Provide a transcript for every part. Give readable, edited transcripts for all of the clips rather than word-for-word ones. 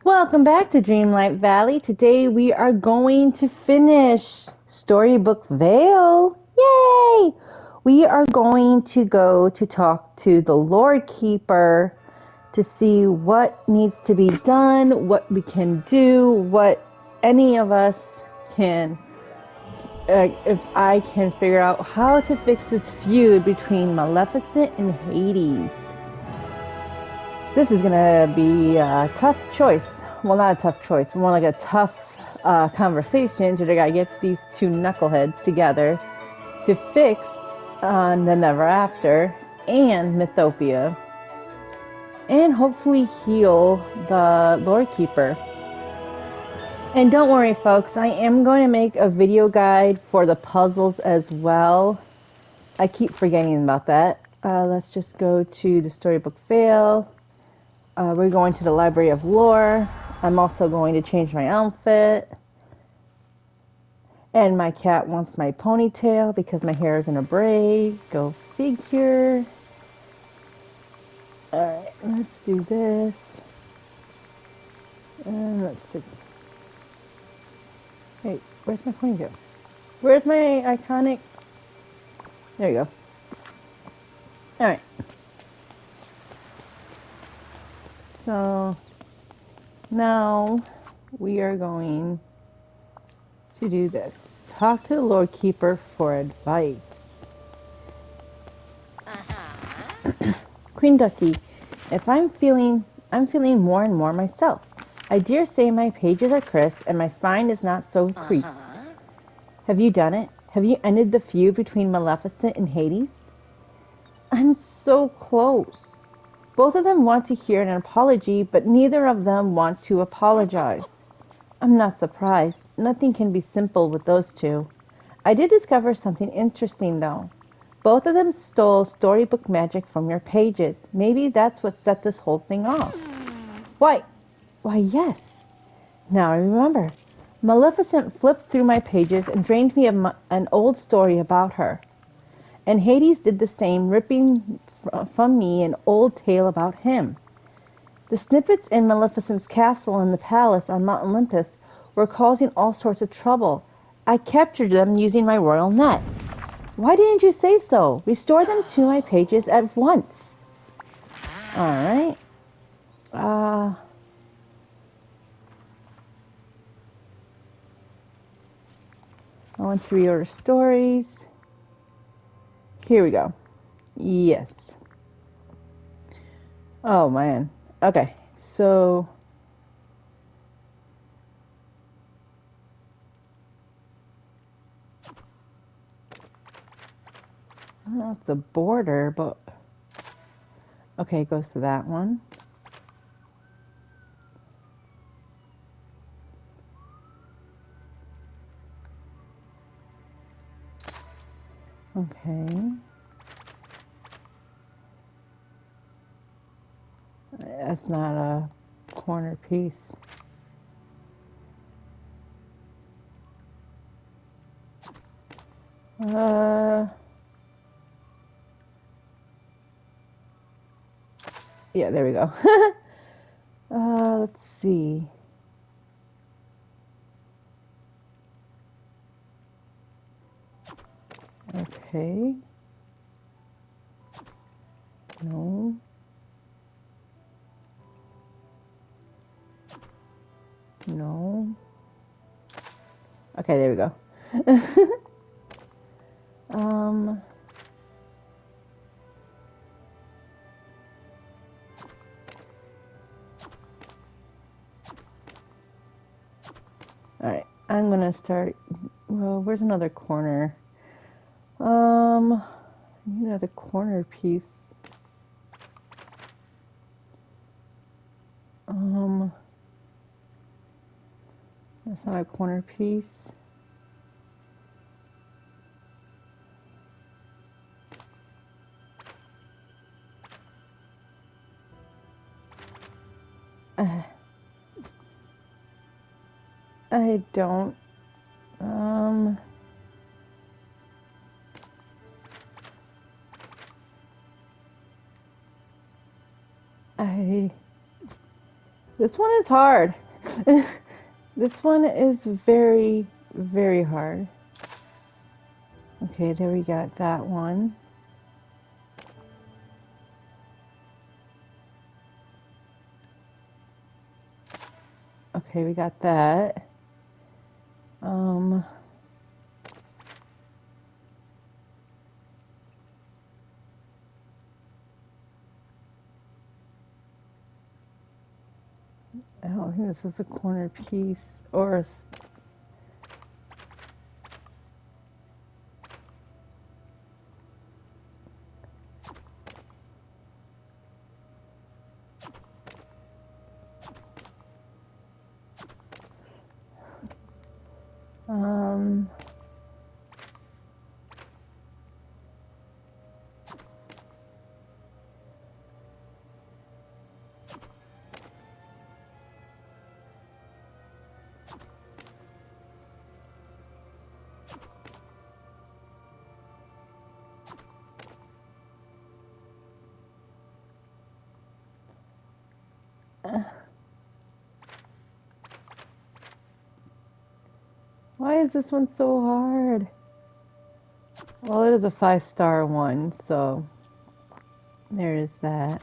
Welcome back to Dreamlight Valley. Today we are going to finish Storybook Vale. Yay! We are going to go to talk to the Lord Keeper to see what needs to be done, what we can do, what any of us can, if I can figure out how to fix this feud between Maleficent and Hades. This is gonna be a tough choice. Well, not a tough choice, more like a tough conversation to gotta get these two knuckleheads together to fix the Never After and Mythopia, and hopefully heal the Lord Keeper. And don't worry, folks, I am going to make a video guide for the puzzles as well. I keep forgetting about that. Let's just go to the Storybook Vale. We're going to the Library of Lore. I'm also going to change my outfit. And my cat wants my ponytail because my hair is in a braid. Go figure. Alright, let's do this. And let's figure. Hey, where's my ponytail? Where's my iconic? There you go. Alright. So, now we are going to do this. Talk to the Lord Keeper for advice. Queen Ducky, I'm feeling more and more myself. I dare say my pages are crisp and my spine is not so creased. Have you done it? Have you ended the feud between Maleficent and Hades? I'm so close. Both of them want to hear an apology, but neither of them want to apologize. I'm not surprised. Nothing can be simple with those two. I did discover something interesting, though. Both of them stole storybook magic from your pages. Maybe that's what set this whole thing off. Why, yes. Now I remember. Maleficent flipped through my pages and drained me of an old story about her. And Hades did the same, ripping from me an old tale about him. The snippets in Maleficent's castle and the palace on Mount Olympus were causing all sorts of trouble. I captured them using my royal net. Why didn't you say so? Restore them to my pages at once. Alright. I want to reorder stories. Here we go. Yes. Oh, man. Okay. So... I don't know if it's the border, but... Okay, it goes to that one. Okay. That's not a corner piece. Yeah, there we go. Let's see. Okay. No. No. Okay, there we go. Alright, I'm gonna start. Well, where's another corner? I need another corner piece. That's not a corner piece. I don't. This one is hard. This one is very, very hard. Okay, there we got that one. Okay, we got that. I don't think this is a corner piece or um. Why is this one so hard? Well, it is a 5-star one, so there is that.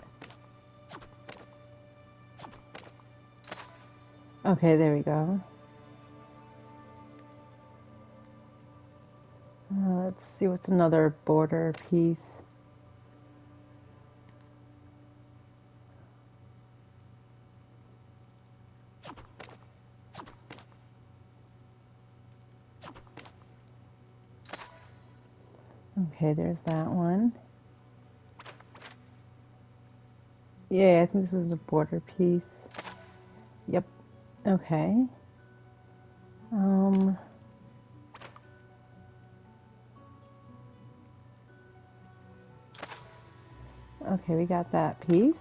Okay, there we go. Let's see what's another border piece. Okay, there's that one. Yeah, I think this is a border piece. Yep. Okay. Okay, we got that piece.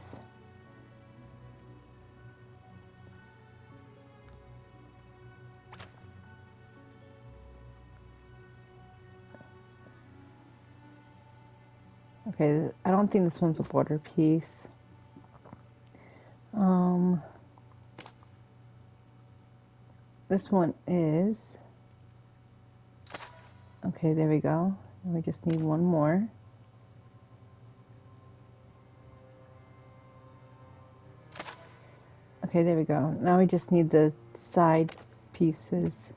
Okay, I don't think this one's a border piece. This one is. Okay, there we go. And we just need one more. Okay, there we go. Now we just need the side pieces.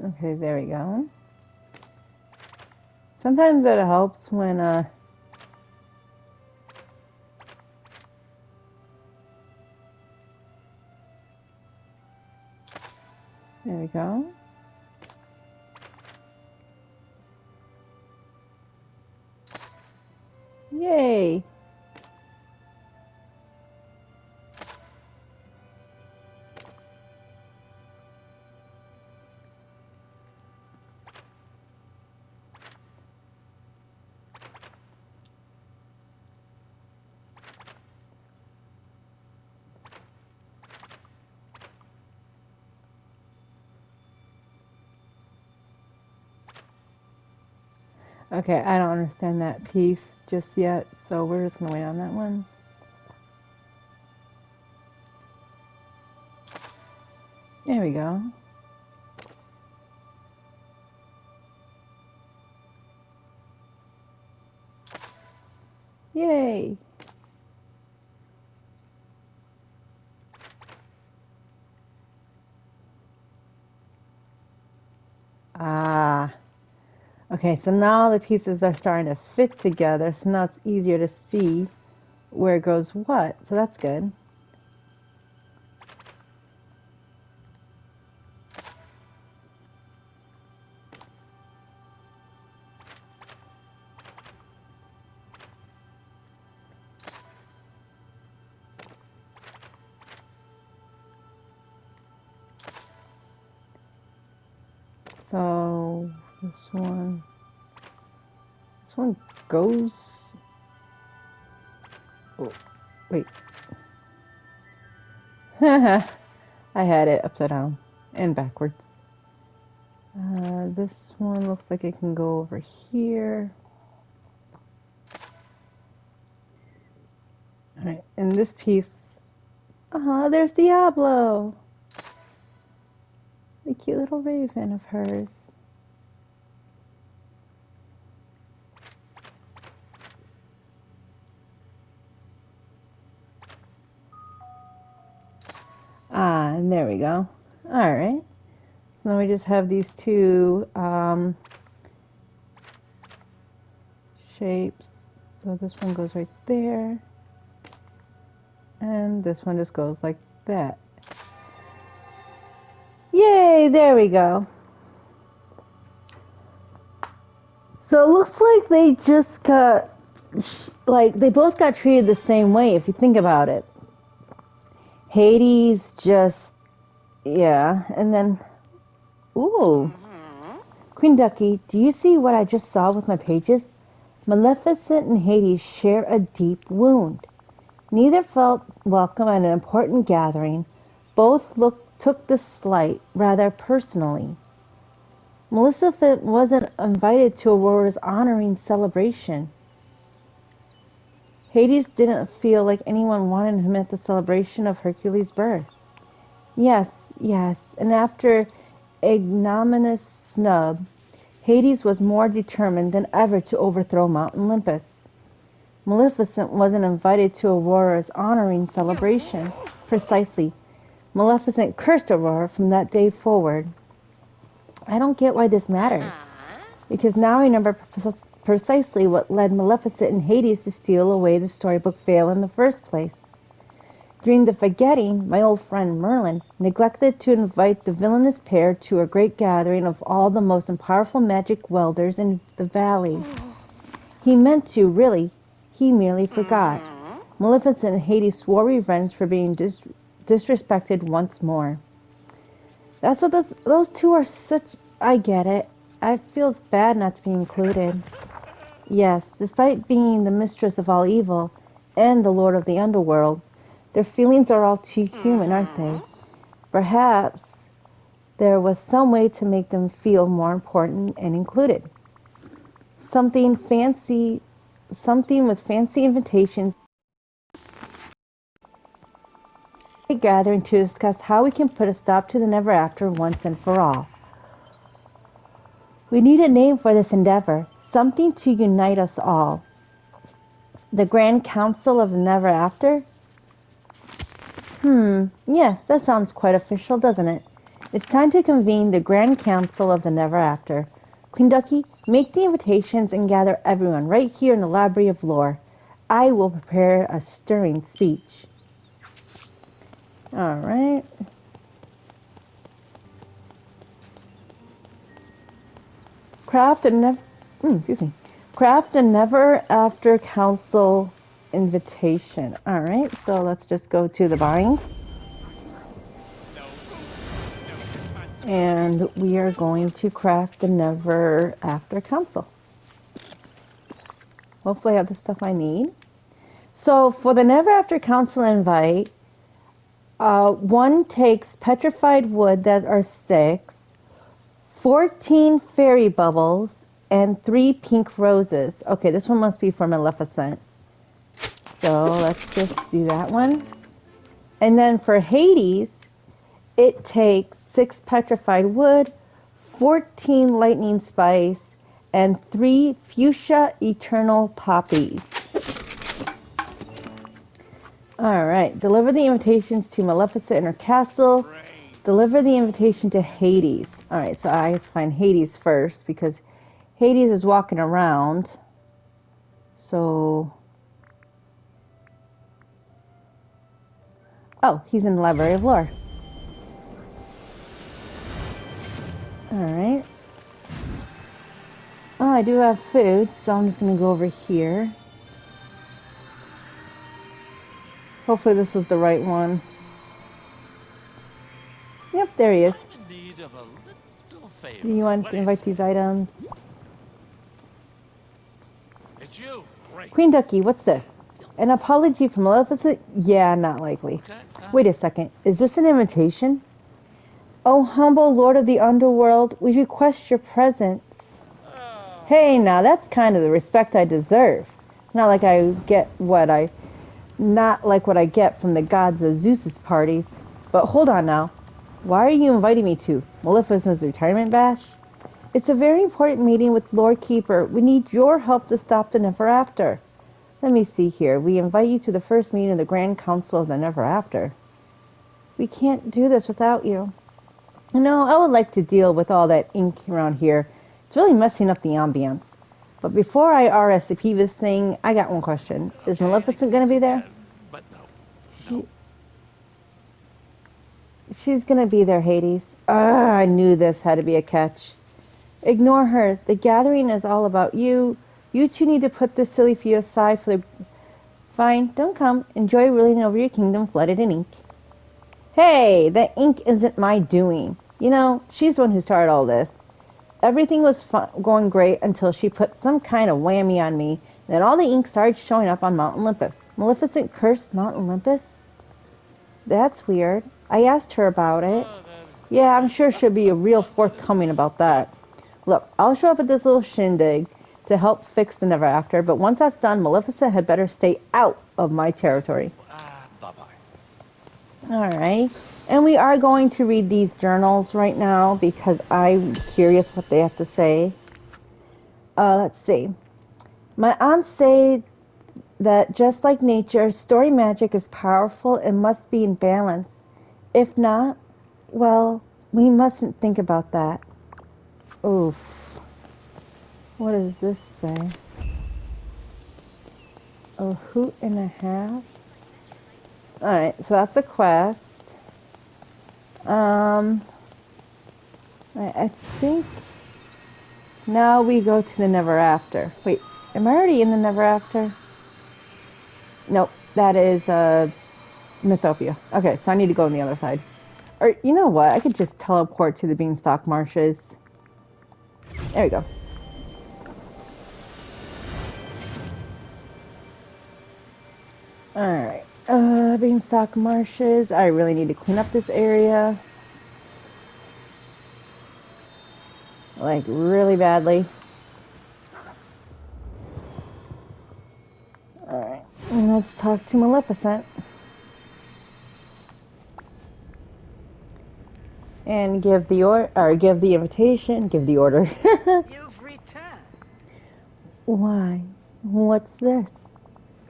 Okay, there we go. Sometimes it helps when there we go. Yay! Okay, I don't understand that piece just yet, so we're just gonna wait on that one. There we go. Yay! Ah. Okay, so now the pieces are starting to fit together, so now it's easier to see where goes what, so that's good. This one. This one goes... Oh, wait. I had it upside down and backwards. This one looks like it can go over here. Alright, and this piece... there's Diablo! The cute little raven of hers. And there we go. Alright. So now we just have these two shapes. So this one goes right there. And this one just goes like that. Yay! There we go. So it looks like they just got... Like, they both got treated the same way, if you think about it. Hades just... Yeah, and then... Ooh. Queen Ducky, do you see what I just saw with my pages? Maleficent and Hades share a deep wound. Neither felt welcome at an important gathering. Both took the slight rather personally. Maleficent wasn't invited to Aurora's honoring celebration. Hades didn't feel like anyone wanted him at the celebration of Hercules' birth. Yes, and after ignominious snub, Hades was more determined than ever to overthrow Mount Olympus. Maleficent wasn't invited to Aurora's honoring celebration. Precisely. Maleficent cursed Aurora from that day forward. I don't get why this matters. Because now I remember precisely what led Maleficent and Hades to steal away the Storybook Vale in the first place. During the forgetting, my old friend Merlin neglected to invite the villainous pair to a great gathering of all the most powerful magic welders in the valley. He meant to, really. He merely forgot. Maleficent and Hades swore revenge for being disrespected once more. That's what those two are such... I get it. I feels bad not to be included. Yes, despite being the mistress of all evil and the lord of the underworld, their feelings are all too human, aren't they? Perhaps there was some way to make them feel more important and included. Something with fancy invitations. Gathering to discuss how we can put a stop to the never after once and for all. We need a name for this endeavor, something to unite us all. The Grand Council of the Never After? Yes, that sounds quite official, doesn't it? It's time to convene the Grand Council of the Never After. Queen Ducky, make the invitations and gather everyone right here in the Library of Lore. I will prepare a stirring speech. Alright. Craft a never after council invitation. Alright, so let's just go to the binds. And we are going to craft a never after council. Hopefully I have the stuff I need. So for the never after council invite, one takes petrified wood that are 6, 14 fairy bubbles, and 3 pink roses. Okay, this one must be for Maleficent. So let's just do that one. And then for Hades, it takes 6 petrified wood, 14 lightning spice, and 3 fuchsia eternal poppies. Alright, deliver the invitations to Maleficent in her castle. Deliver the invitation to Hades. Alright, so I have to find Hades first because Hades is walking around. So... Oh, he's in the Library of Lore. Alright. Oh, I do have food, so I'm just going to go over here. Hopefully this was the right one. Yep, there he is. I'm in need of a little Do you want to invite these items? It's you. Great. Queen Ducky, what's this? An apology from Maleficent? Yeah, not likely. Wait a second. Is this an invitation? Oh, humble lord of the underworld, we request your presence. Hey, now that's kind of the respect I deserve. Not like what I get from the gods of Zeus's parties. But hold on now. Why are you inviting me to Maleficent's retirement bash? It's a very important meeting with Lord Keeper. We need your help to stop the Never After. Let me see here. We invite you to the first meeting of the Grand Council of the Never After. We can't do this without you. No, I would like to deal with all that ink around here. It's really messing up the ambience. But before I RSVP this thing, I got one question. Is Maleficent going to be there? But no. She's going to be there, Hades. I knew this had to be a catch. Ignore her. The gathering is all about you. You two need to put this silly feud aside for the... Fine, don't come. Enjoy ruling over your kingdom flooded in ink. Hey, the ink isn't my doing. You know, she's the one who started all this. Everything was going great until she put some kind of whammy on me, and then all the ink started showing up on Mount Olympus. Maleficent cursed Mount Olympus? That's weird. I asked her about it. Yeah, I'm sure she'll be real forthcoming about that. Look, I'll show up at this little shindig to help fix the Never After, but once that's done, Maleficent had better stay out of my territory. Bye-bye. Alright. And we are going to read these journals right now because I'm curious what they have to say. Let's see. My aunts say that just like nature, story magic is powerful and must be in balance. If not, well, we mustn't think about that. Oof. What does this say? A hoot and a half? Alright, so that's a quest. I think now we go to the Never After. Wait, am I already in the Never After? Nope, that is Mythopia. Okay, so I need to go on the other side. Or, you know what? I could just teleport to the Beanstalk Marshes. There we go. Alright. Beanstalk Marshes. I really need to clean up this area. Like, really badly. Alright. Let's talk to Maleficent. And give the invitation, give the order. You've returned. Why? What's this?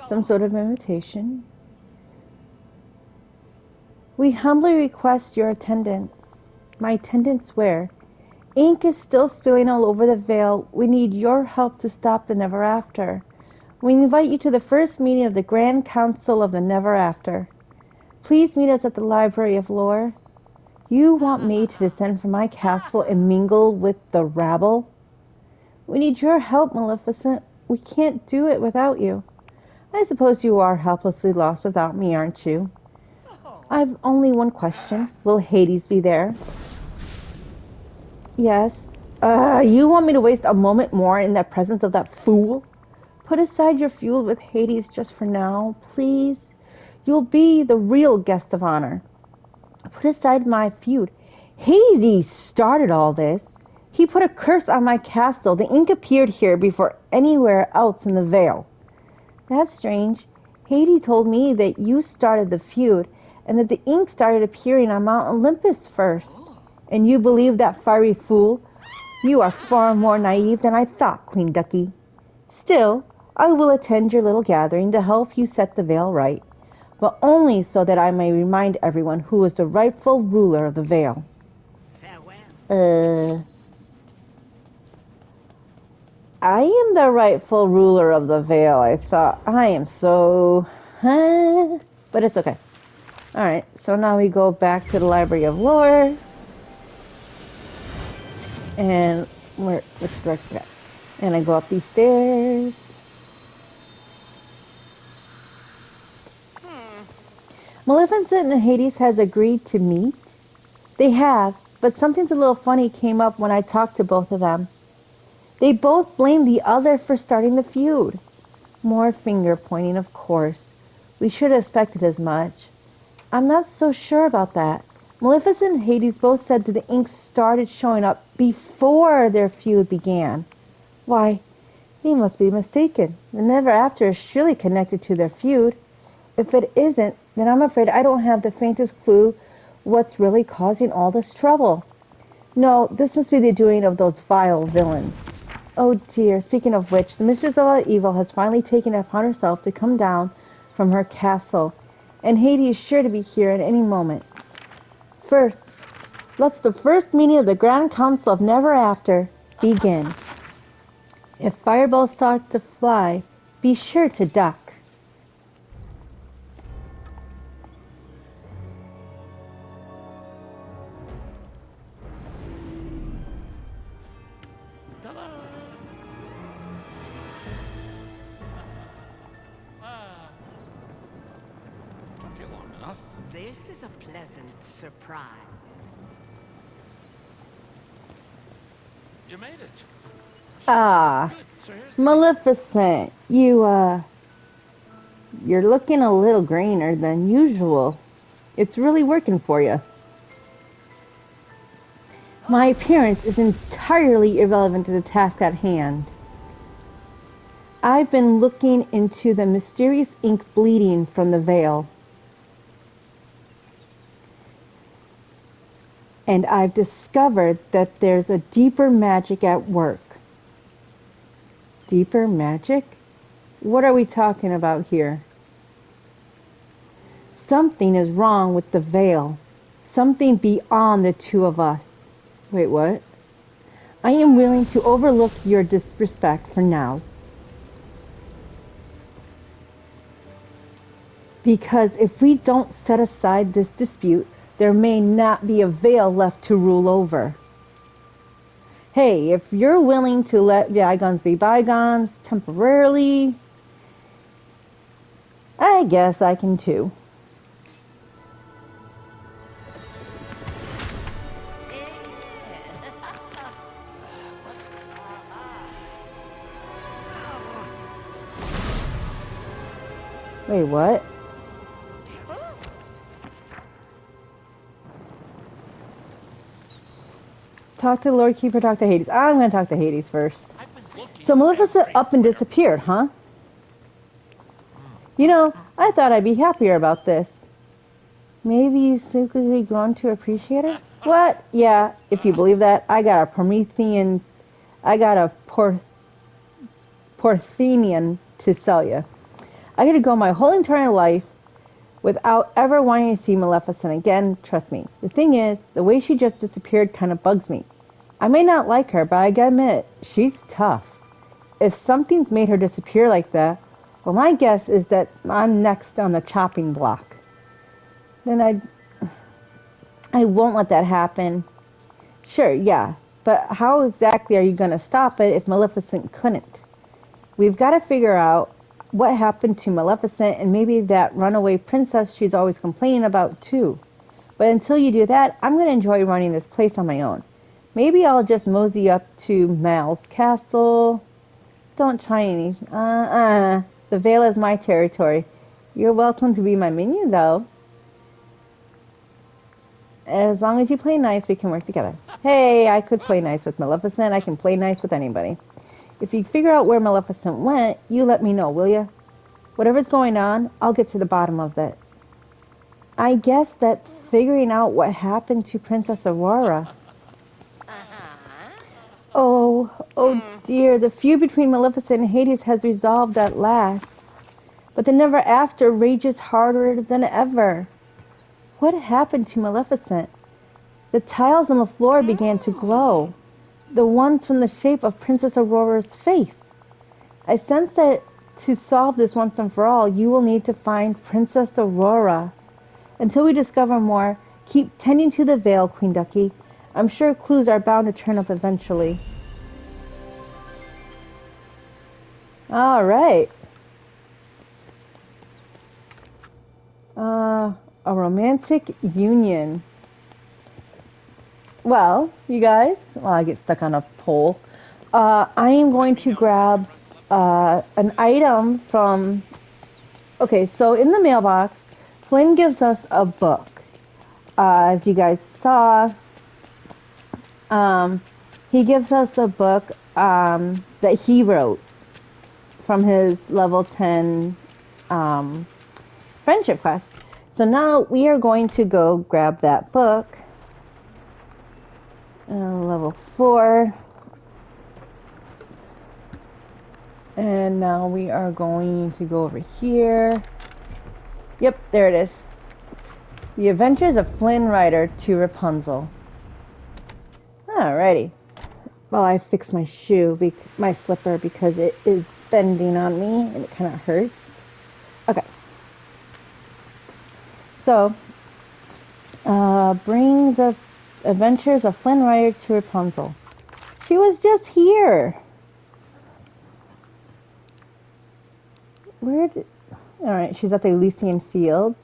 Some sort of invitation? We humbly request your attendance. My attendance where? Ink is still spilling all over the Vale. We need your help to stop the Never After. We invite you to the first meeting of the Grand Council of the Never After. Please meet us at the Library of Lore. You want me to descend from my castle and mingle with the rabble? We need your help, Maleficent. We can't do it without you. I suppose you are helplessly lost without me, aren't you? I've only one question. Will Hades be there? Yes. You want me to waste a moment more in the presence of that fool? Put aside your feud with Hades just for now, please. You'll be the real guest of honor. Put aside my feud. Hades started all this. He put a curse on my castle. The ink appeared here before anywhere else in the Vale. That's strange. Hades told me that you started the feud and that the ink started appearing on Mount Olympus first. And you believe that fiery fool? You are far more naive than I thought, Queen Ducky. Still, I will attend your little gathering to help you set the Vale right, but only so that I may remind everyone who is the rightful ruler of the Vale. Farewell. I am the rightful ruler of the Vale, I thought. I am so... but it's okay. Alright, so now we go back to the Library of Lore. And which direction? Okay. And I go up these stairs. Maleficent and Hades has agreed to meet. They have, But something's a little funny came up when I talked to both of them. They both blamed the other for starting the feud. More finger pointing, of course. We should have expected as much. I'm not so sure about that. Maleficent and Hades both said that the ink started showing up before their feud began. Why, they must be mistaken. The Never After is surely connected to their feud. If it isn't, then I'm afraid I don't have the faintest clue what's really causing all this trouble. No, this must be the doing of those vile villains. Oh dear, speaking of which, the Mistress of all Evil has finally taken it upon herself to come down from her castle, and Hades is sure to be here at any moment. First, let's the first meeting of the Grand Council of Never After begin. If fireballs start to fly, be sure to duck. Ta-da! Took you long enough. This is a pleasant surprise. You made it. Ah, Good. So here's the Maleficent, you're looking a little greener than usual. It's really working for you. My appearance is entirely irrelevant to the task at hand. I've been looking into the mysterious ink bleeding from the Vale. And I've discovered that there's a deeper magic at work. Deeper magic? What are we talking about here? Something is wrong with the Vale. Something beyond the two of us. Wait, what? I am willing to overlook your disrespect for now. Because if we don't set aside this dispute, there may not be a Vale left to rule over. Hey, if you're willing to let bygones be bygones temporarily, I guess I can too. Wait, what? Talk to the Lord Keeper, talk to Hades. I'm going to talk to Hades first. I've been looking So Maleficent up and everywhere. disappeared, huh? You know, I thought I'd be happier about this. Maybe you secretly grown to appreciate her? What? Yeah, if you believe that, I got a Porthenian to sell you. I could go my whole entire life without ever wanting to see Maleficent again, trust me. The thing is, the way she just disappeared kind of bugs me. I may not like her, but I gotta admit, she's tough. If something's made her disappear like that, well, my guess is that I'm next on the chopping block. Then I won't let that happen. Sure, yeah, but how exactly are you gonna stop it if Maleficent couldn't? We've got to figure out what happened to Maleficent and maybe that runaway princess she's always complaining about too. But until you do that, I'm going to enjoy running this place on my own. Maybe I'll just mosey up to Mal's castle. Don't try any. The Vale is my territory. You're welcome to be my minion, though. As long as you play nice, we can work together. Hey, I could play nice with Maleficent. I can play nice with anybody. If you figure out where Maleficent went, you let me know, will ya? Whatever's going on, I'll get to the bottom of it. I guess that figuring out what happened to Princess Aurora. Oh dear, the feud between Maleficent and Hades has resolved at last. But the Never After rages harder than ever. What happened to Maleficent? The tiles on the floor began to glow. The ones from the shape of Princess Aurora's face. I sense that to solve this once and for all, you will need to find Princess Aurora. Until we discover more, keep tending to the Vale, Queen Ducky. I'm sure clues are bound to turn up eventually. All right. A romantic union. Well, you guys, while I get stuck on a pole, I am going to grab an item from. Okay, so in the mailbox, Flynn gives us a book. As you guys saw, he gives us a book that he wrote from his level 10 friendship quest. So now we are going to go grab that book. Level 4. And now we are going to go over here. Yep, there it is. The Adventures of Flynn Rider to Rapunzel. Alrighty. Well, I fixed my shoe, my slipper, because it is bending on me and it kind of hurts. Okay. So, bring the Adventures of Flynn Rider to Rapunzel. She was just here. Where did... Alright, she's at the Elysian Fields.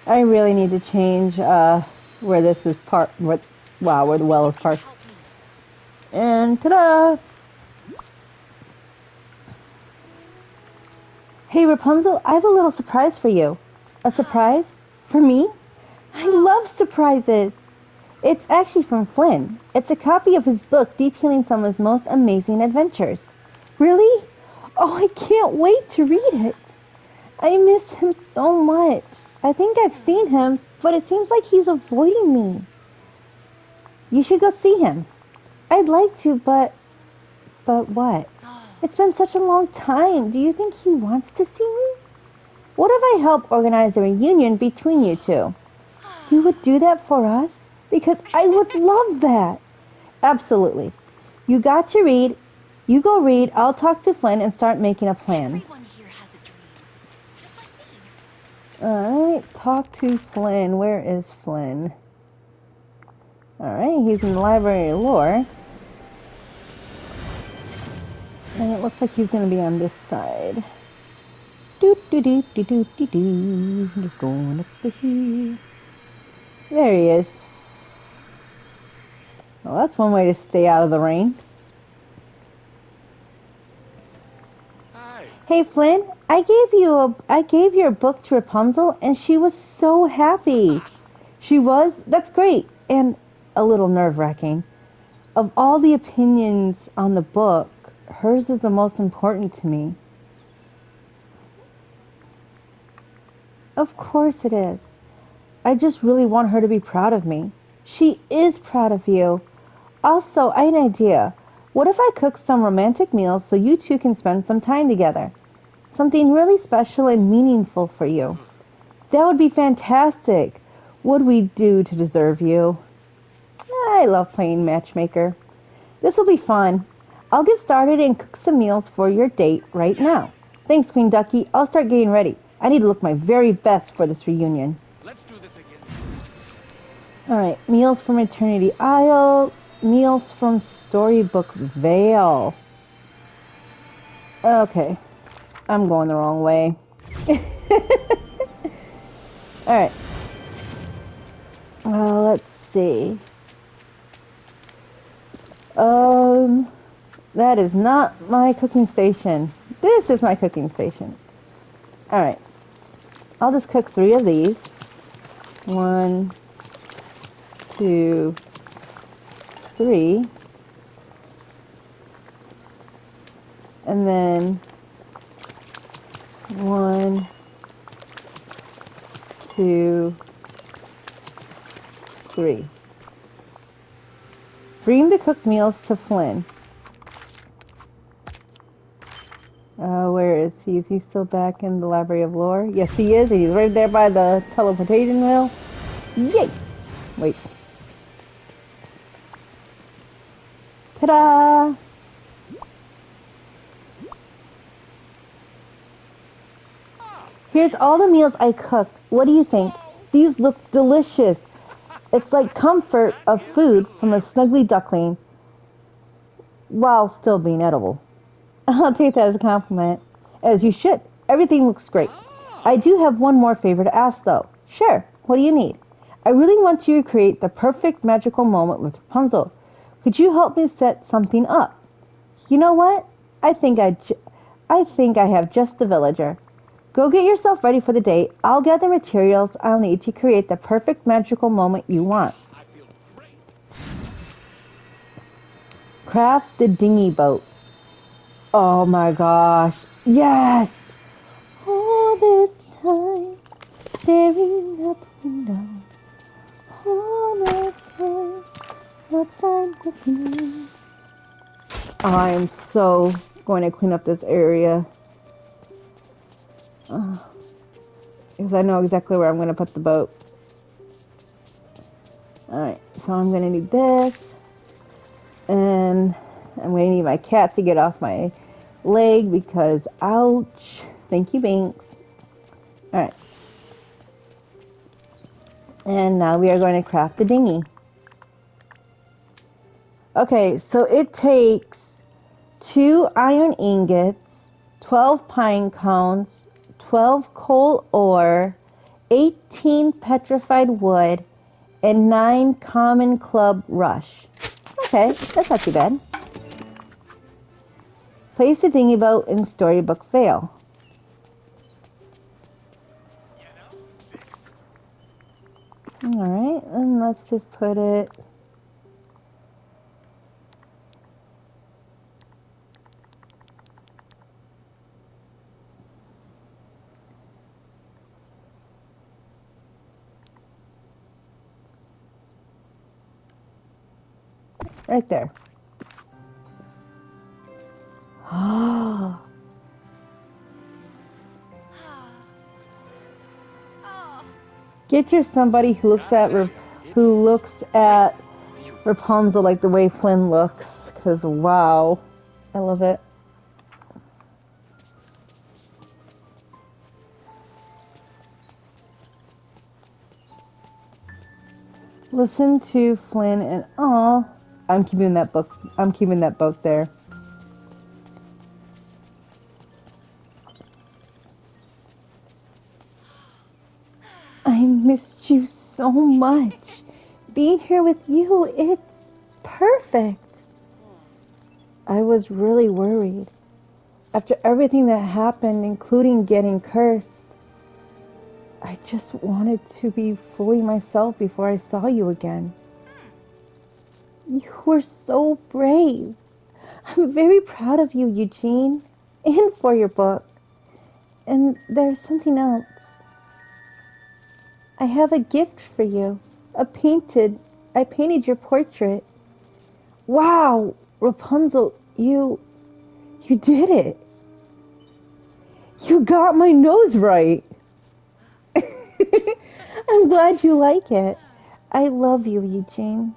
I really need to change where this is parked. Where the well is parked. And ta-da! Hey Rapunzel, I have a little surprise for you. A surprise? For me? I love surprises! It's actually from Flynn. It's a copy of his book detailing some of his most amazing adventures. Really? Oh, I can't wait to read it. I miss him so much. I think I've seen him, but it seems like he's avoiding me. You should go see him. I'd like to, but what? It's been such a long time. Do you think he wants to see me? What if I help organize a reunion between you two? You would do that for us? Because I would love that. Absolutely. You got to read. You go read. I'll talk to Flynn and start making a plan. Everyone here has a dream. Just like me. Alright, talk to Flynn. Where is Flynn? Alright, he's in the Library of Lore. And it looks like he's going to be on this side. I'm just going up the hill. There he is. Well, that's one way to stay out of the rain. Hi. Hey Flynn, I gave your book to Rapunzel and she was so happy. She was? That's great. And a little nerve-wracking. Of all the opinions on the book, hers is the most important to me. Of course it is. I just really want her to be proud of me. She is proud of you. Also, I had an idea. What if I cook some romantic meals so you two can spend some time together? Something really special and meaningful for you. That would be fantastic. What would we do to deserve you? I love playing matchmaker. This will be fun. I'll get started and cook some meals for your date right now. Thanks, Queen Ducky. I'll start getting ready. I need to look my very best for this reunion. Let's do this again. Alright, meals from Eternity Isle. Meals from Storybook Vale. Okay. I'm going the wrong way. Alright. Let's see. That is not my cooking station. This is my cooking station. Alright. I'll just cook 3 of these. 1, 2, 3. And then 1, 2, 3. Bring the cooked meals to Flynn. Where is he? Is he still back in the Library of Lore? Yes, he is. He's right there by the teleportation wheel. Yay! Wait. Ta-da! Here's all the meals I cooked. What do you think? These look delicious. It's like comfort of food from a snuggly duckling while still being edible. I'll take that as a compliment. As you should. Everything looks great. I do have one more favor to ask, though. Sure, what do you need? I really want to recreate the perfect magical moment with Rapunzel. Could you help me set something up? You know what? I think I have just the villager. Go get yourself ready for the date. I'll gather materials I'll need to create the perfect magical moment you want. I feel great. Craft the dinghy boat. Oh my gosh. Yes! All this time, staring out the window. All the time, outside looking. I am so going to clean up this area. Because I know exactly where I'm going to put the boat. Alright, so I'm going to need this. And I'm going to need my cat to get off my leg because, ouch. Thank you, Binks. Alright. And now we are going to craft the dinghy. Okay, so it takes 2 iron ingots, 12 pine cones, 12 coal ore, 18 petrified wood, and 9 common club rush. Okay, that's not too bad. Place the dinghy boat in Storybook Vale. Alright, and let's just put it... right there. Oh. Get you somebody who looks at Rapunzel like the way Flynn looks, because wow, I love it. Listen to Flynn and I'm keeping that book. I'm keeping that boat there. I missed you so much. Being here with you, it's perfect. I was really worried. After everything that happened, including getting cursed, I just wanted to be fully myself before I saw you again. You were so brave. I'm very proud of you, Eugene, and for your book. And there's something else. I have a gift for you. I painted your portrait. Wow, Rapunzel, you did it. You got my nose right. I'm glad you like it. I love you, Eugene.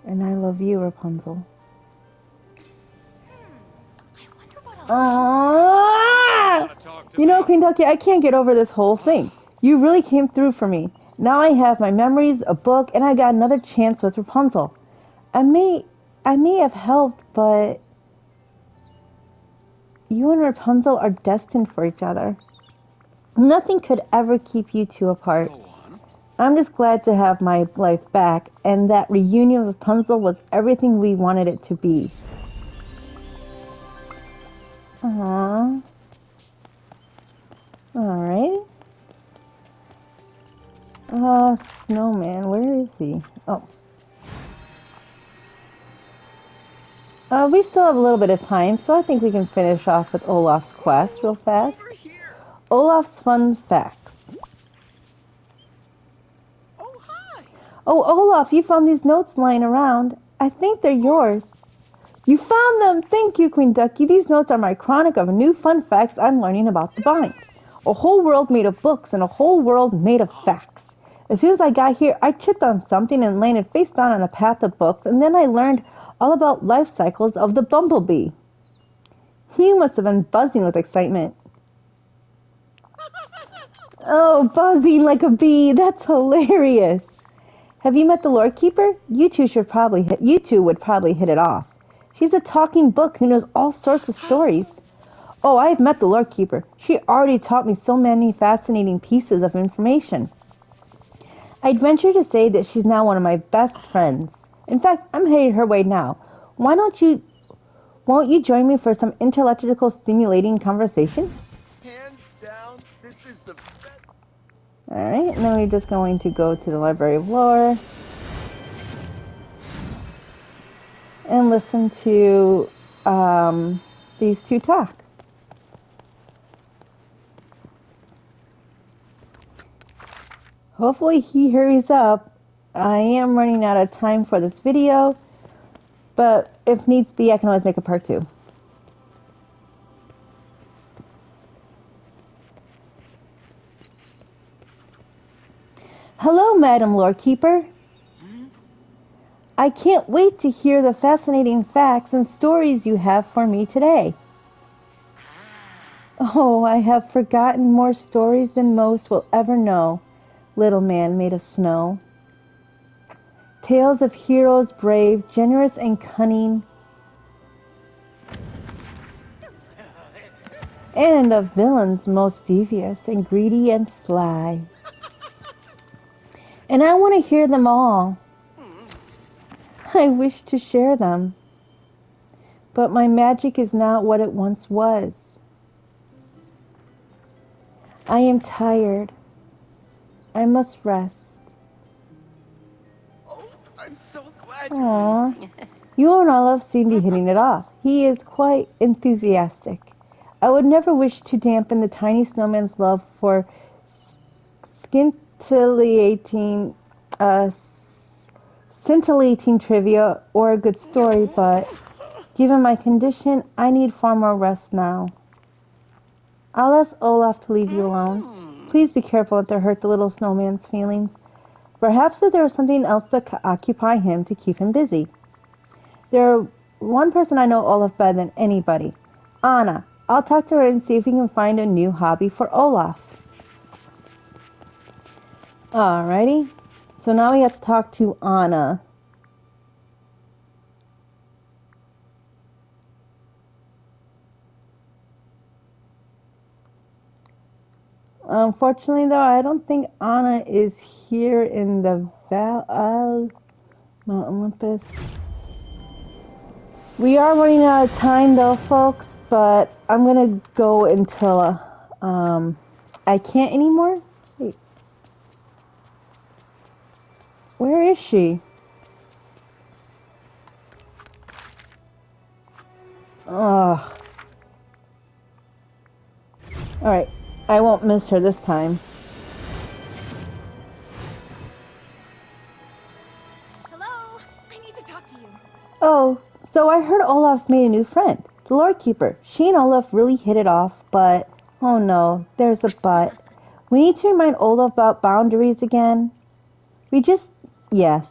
And I love you, Rapunzel. You know, Queen Ducky, I can't get over this whole thing. You really came through for me. Now I have my memories, a book, and I got another chance with Rapunzel. I may have helped, but you and Rapunzel are destined for each other. Nothing could ever keep you two apart. I'm just glad to have my life back, and that reunion with Rapunzel was everything we wanted it to be. Aww. Alright. Snowman, where is he? Oh. We still have a little bit of time, so I think we can finish off with Olaf's quest real fast. Olaf's fun facts. Oh, hi. Oh, Olaf, you found these notes lying around. I think they're yours. You found them! Thank you, Queen Ducky. These notes are my chronic of new fun facts I'm learning about the vines. A whole world made of books and a whole world made of facts. As soon as I got here, I tripped on something and landed face down on a path of books, and then I learned all about life cycles of the bumblebee. You must have been buzzing with excitement. Oh, buzzing like a bee. That's hilarious. Have you met the Lord Keeper? You two would probably hit it off. She's a talking book who knows all sorts of stories. Oh, I've met the Lord Keeper. She already taught me so many fascinating pieces of information. I'd venture to say that she's now one of my best friends. In fact, I'm headed her way now. Won't you join me for some intellectual stimulating conversation? Hands down, this is the best. Alright, and then we're just going to go to the Library of Lore and listen to these two talk. Hopefully he hurries up. I am running out of time for this video, but if needs be, I can always make a part 2. Hello, Madam Lord Keeper. I can't wait to hear the fascinating facts and stories you have for me today. Oh, I have forgotten more stories than most will ever know, little man made of snow. Tales of heroes brave, generous and cunning, and of villains most devious and greedy and sly. And I want to hear them all. I wish to share them, but my magic is not what it once was. I am tired. I must rest. Oh, I'm so glad you're Aww. You and Olaf seem to be hitting it off. He is quite enthusiastic. I would never wish to dampen the tiny snowman's love for scintillating, scintillating trivia or a good story, but given my condition, I need far more rest now. I'll ask Olaf to leave you alone. Please be careful not to hurt the little snowman's feelings. Perhaps that there is something else that could occupy him to keep him busy. There's one person I know Olaf better than anybody. Anna. I'll talk to her and see if we can find a new hobby for Olaf. Alrighty. So now we have to talk to Anna. Unfortunately, though, I don't think Anna is here in the Vale, Mount Olympus. We are running out of time, though, folks, but I'm gonna go until I can't anymore. Wait, where is she? Ugh. Alright, I won't miss her this time. Hello? I need to talk to you. Oh, so I heard Olaf's made a new friend, the Lord Keeper. She and Olaf really hit it off, but, oh no, there's a but. We need to remind Olaf about boundaries again. Yes.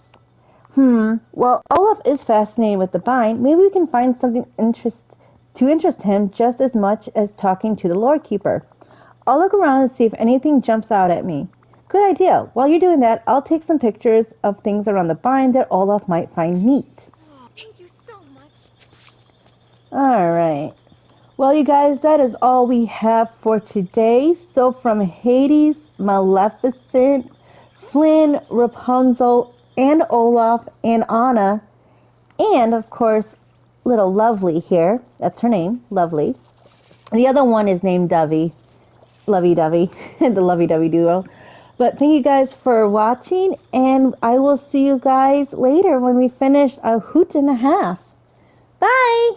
Well, Olaf is fascinated with the bind. Maybe we can find something to interest him just as much as talking to the Lord Keeper. I'll look around and see if anything jumps out at me. Good idea. While you're doing that, I'll take some pictures of things around the bind that Olaf might find neat. Thank you so much. Alright. Well, you guys, that is all we have for today. So from Hades, Maleficent, Flynn, Rapunzel, and Olaf, and Anna, and of course, little Lovely here. That's her name, Lovely. The other one is named Dovey. Lovey-dovey, the lovey-dovey duo. But thank you guys for watching, and I will see you guys later when we finish a hoot and a half. Bye!